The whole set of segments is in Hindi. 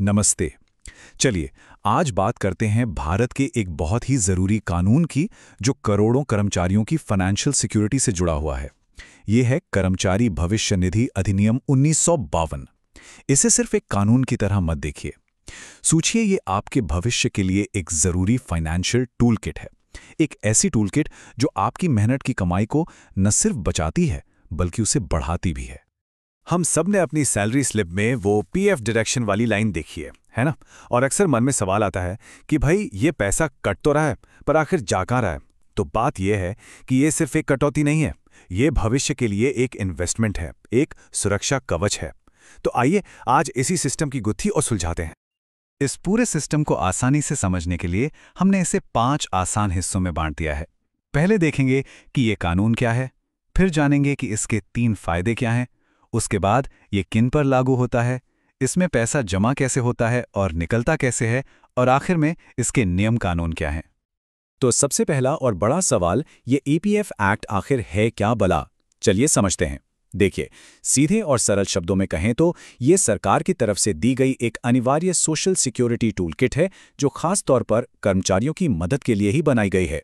नमस्ते। चलिए, आज बात करते हैं भारत के एक बहुत ही ज़रूरी कानून की, जो करोड़ों कर्मचारियों की फाइनेंशियल सिक्योरिटी से जुड़ा हुआ है। ये है कर्मचारी भविष्य निधि अधिनियम 1952। इसे सिर्फ एक कानून की तरह मत देखिए। सोचिए, ये आपके भविष्य के लिए एक ज़रूरी फाइनेंशियल टूल किट है। एक ऐसी टूल किट जो आपकी मेहनत की कमाई को न सिर्फ बचाती है, बल्कि उसे बढ़ाती भी है। हम सब ने अपनी सैलरी स्लिप में वो पीएफ डिडक्शन वाली लाइन देखी है ना? और अक्सर मन में सवाल आता है कि भाई ये पैसा कट तो रहा है, पर आखिर जा कहाँ रहा है? तो बात यह है कि ये सिर्फ एक कटौती नहीं है, ये भविष्य के लिए एक इन्वेस्टमेंट है, एक सुरक्षा कवच है। तो आइए आज इसी सिस्टम की गुत्थी और सुलझाते हैं। इस पूरे सिस्टम को आसानी से समझने के लिए हमने इसे 5 आसान हिस्सों में बांट दिया है। पहले देखेंगे कि ये कानून क्या है, फिर जानेंगे कि इसके 3 फायदे क्या हैं, उसके बाद ये किन पर लागू होता है, इसमें पैसा जमा कैसे होता है और निकलता कैसे है, और आखिर में इसके नियम कानून क्या हैं। तो सबसे पहला और बड़ा सवाल, ये ईपीएफ एक्ट आखिर है क्या भला? चलिए समझते हैं। देखिए, सीधे और सरल शब्दों में कहें तो ये सरकार की तरफ से दी गई एक अनिवार्य सोशल सिक्योरिटी टूलकिट है, जो खास तौर पर कर्मचारियों की मदद के लिए ही बनाई गई है।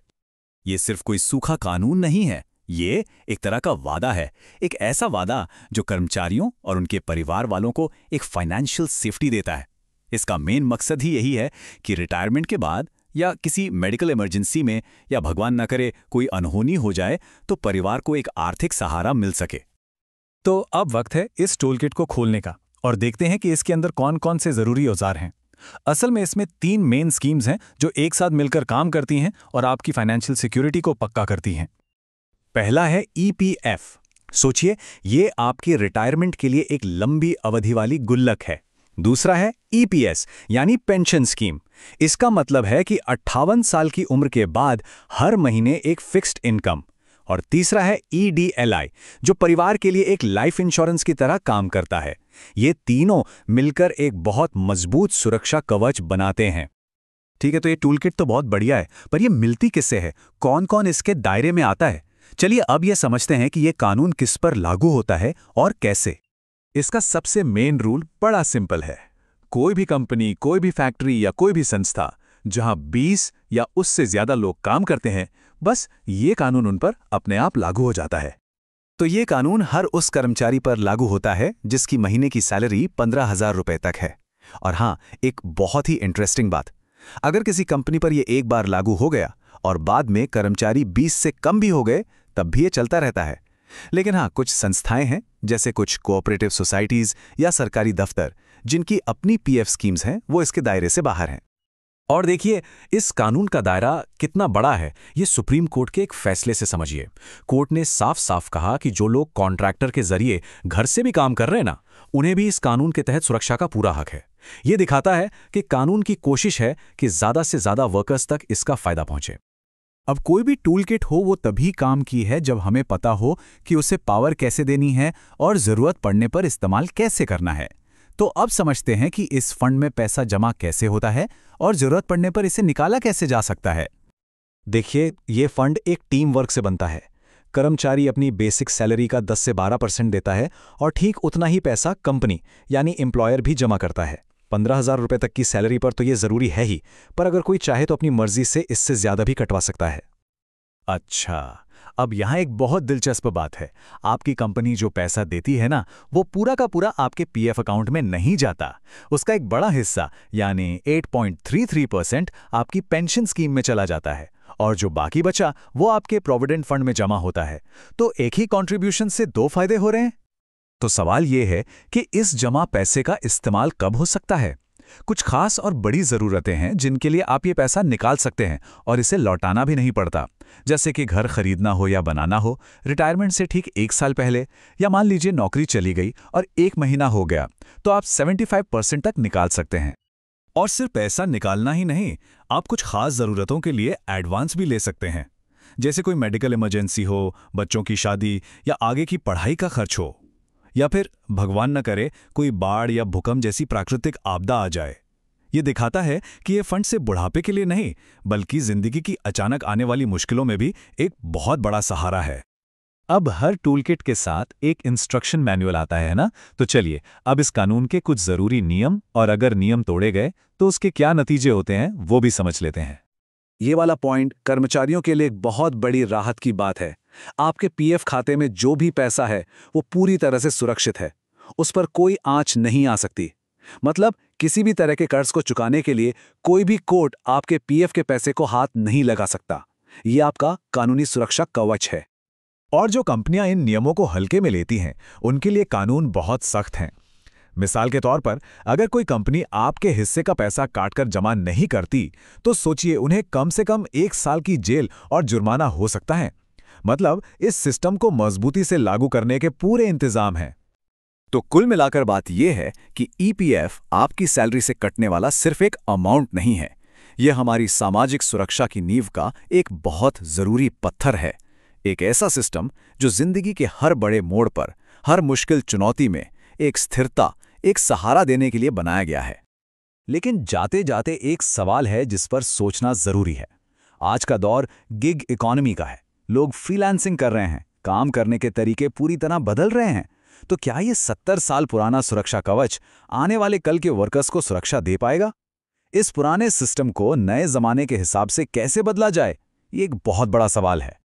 ये सिर्फ कोई सूखा कानून नहीं है, ये एक तरह का वादा है। एक ऐसा वादा जो कर्मचारियों और उनके परिवार वालों को एक फाइनेंशियल सेफ्टी देता है। इसका मेन मकसद ही यही है कि रिटायरमेंट के बाद या किसी मेडिकल इमरजेंसी में, या भगवान न करे कोई अनहोनी हो जाए, तो परिवार को एक आर्थिक सहारा मिल सके। तो अब वक्त है इस टूलकिट को खोलने का और देखते हैं कि इसके अंदर कौन कौन से जरूरी औजार हैं। असल में इसमें 3 मेन स्कीम्स हैं जो एक साथ मिलकर काम करती हैं और आपकी फाइनेंशियल सिक्योरिटी को पक्का करती हैं। पहला है ईपीएफ। सोचिए, ये आपके रिटायरमेंट के लिए एक लंबी अवधि वाली गुल्लक है। दूसरा है ईपीएस, यानी पेंशन स्कीम। इसका मतलब है कि 58 साल की उम्र के बाद हर महीने एक फिक्स्ड इनकम। और तीसरा है ईडीएलआई, जो परिवार के लिए एक लाइफ इंश्योरेंस की तरह काम करता है। ये तीनों मिलकर एक बहुत मजबूत सुरक्षा कवच बनाते हैं। ठीक है, तो ये टूलकिट तो बहुत बढ़िया है, पर ये मिलती किससे है? कौन कौन इसके दायरे में आता है? चलिए अब यह समझते हैं कि यह कानून किस पर लागू होता है और कैसे। इसका सबसे मेन रूल बड़ा सिंपल है। कोई भी कंपनी, कोई भी फैक्ट्री या कोई भी संस्था जहां 20 या उससे ज्यादा लोग काम करते हैं, बस ये कानून उन पर अपने आप लागू हो जाता है। तो ये कानून हर उस कर्मचारी पर लागू होता है जिसकी महीने की सैलरी 15,000 रुपए तक है। और हाँ, एक बहुत ही इंटरेस्टिंग बात, अगर किसी कंपनी पर यह एक बार लागू हो गया और बाद में कर्मचारी 20 से कम भी हो गए, तब भी ये चलता रहता है। लेकिन हाँ, कुछ संस्थाएं हैं, जैसे कुछ कोऑपरेटिव सोसाइटीज या सरकारी दफ्तर, जिनकी अपनी पीएफ स्कीम्स हैं, वो इसके दायरे से बाहर हैं। और देखिए, इस कानून का दायरा कितना बड़ा है, ये सुप्रीम कोर्ट के एक फैसले से समझिए। कोर्ट ने साफ साफ कहा कि जो लोग कॉन्ट्रैक्टर के जरिए घर से भी काम कर रहे हैं ना, उन्हें भी इस कानून के तहत सुरक्षा का पूरा हक है। ये दिखाता है कि कानून की कोशिश है कि ज्यादा से ज्यादा वर्कर्स तक इसका फायदा पहुंचे। अब कोई भी टूल किट हो, वो तभी काम की है जब हमें पता हो कि उसे पावर कैसे देनी है और जरूरत पड़ने पर इस्तेमाल कैसे करना है। तो अब समझते हैं कि इस फंड में पैसा जमा कैसे होता है और जरूरत पड़ने पर इसे निकाला कैसे जा सकता है। देखिए, ये फंड एक टीम वर्क से बनता है। कर्मचारी अपनी बेसिक सैलरी का 10 से 12% देता है और ठीक उतना ही पैसा कंपनी यानी एम्प्लॉयर भी जमा करता है। 15,000 रुपए तक की सैलरी पर तो ये जरूरी है ही, पर अगर कोई चाहे तो अपनी मर्जी से इससे ज्यादा भी कटवा सकता है। अच्छा, अब यहां एक बहुत दिलचस्प बात है। आपकी कंपनी जो पैसा देती है ना, वो पूरा का पूरा आपके पीएफ अकाउंट में नहीं जाता। उसका एक बड़ा हिस्सा यानी 8.33% आपकी पेंशन स्कीम में चला जाता है, और जो बाकी बचा वो आपके प्रोविडेंट फंड में जमा होता है। तो एक ही कंट्रीब्यूशन से 2 फायदे हो रहे हैं। तो सवाल यह है कि इस जमा पैसे का इस्तेमाल कब हो सकता है। कुछ खास और बड़ी ज़रूरतें हैं जिनके लिए आप ये पैसा निकाल सकते हैं और इसे लौटाना भी नहीं पड़ता, जैसे कि घर खरीदना हो या बनाना हो, रिटायरमेंट से ठीक 1 साल पहले, या मान लीजिए नौकरी चली गई और 1 महीना हो गया, तो आप 75% तक निकाल सकते हैं। और सिर्फ पैसा निकालना ही नहीं, आप कुछ खास ज़रूरतों के लिए एडवांस भी ले सकते हैं, जैसे कोई मेडिकल इमरजेंसी हो, बच्चों की शादी या आगे की पढ़ाई का खर्च हो, या फिर भगवान न करे कोई बाढ़ या भूकंप जैसी प्राकृतिक आपदा आ जाए। ये दिखाता है कि ये फंड सिर्फ बुढ़ापे के लिए नहीं, बल्कि जिंदगी की अचानक आने वाली मुश्किलों में भी एक बहुत बड़ा सहारा है। अब हर टूलकिट के साथ एक इंस्ट्रक्शन मैनुअल आता है ना? तो चलिए, अब इस कानून के कुछ ज़रूरी नियम और अगर नियम तोड़े गए तो उसके क्या नतीजे होते हैं वो भी समझ लेते हैं। ये वाला पॉइंट कर्मचारियों के लिए एक बहुत बड़ी राहत की बात है। आपके पीएफ खाते में जो भी पैसा है वो पूरी तरह से सुरक्षित है। उस पर कोई आंच नहीं आ सकती। मतलब किसी भी तरह के कर्ज को चुकाने के लिए कोई भी कोर्ट आपके पीएफ के पैसे को हाथ नहीं लगा सकता। ये आपका कानूनी सुरक्षा कवच है। और जो कंपनियां इन नियमों को हल्के में लेती हैं, उनके लिए कानून बहुत सख्त हैं। मिसाल के तौर पर, अगर कोई कंपनी आपके हिस्से का पैसा काटकर जमा नहीं करती, तो सोचिए उन्हें कम से कम 1 साल की जेल और जुर्माना हो सकता है। मतलब इस सिस्टम को मजबूती से लागू करने के पूरे इंतजाम हैं। तो कुल मिलाकर बात यह है कि ईपीएफ आपकी सैलरी से कटने वाला सिर्फ एक अमाउंट नहीं है। यह हमारी सामाजिक सुरक्षा की नींव का एक बहुत जरूरी पत्थर है। एक ऐसा सिस्टम जो जिंदगी के हर बड़े मोड़ पर, हर मुश्किल चुनौती में एक स्थिरता, एक सहारा देने के लिए बनाया गया है। लेकिन जाते जाते एक सवाल है जिस पर सोचना जरूरी है। आज का दौर गिग इकोनॉमी का है। लोग फ्रीलांसिंग कर रहे हैं, काम करने के तरीके पूरी तरह बदल रहे हैं। तो क्या ये 70 साल पुराना सुरक्षा कवच आने वाले कल के वर्कर्स को सुरक्षा दे पाएगा? इस पुराने सिस्टम को नए जमाने के हिसाब से कैसे बदला जाए, ये एक बहुत बड़ा सवाल है।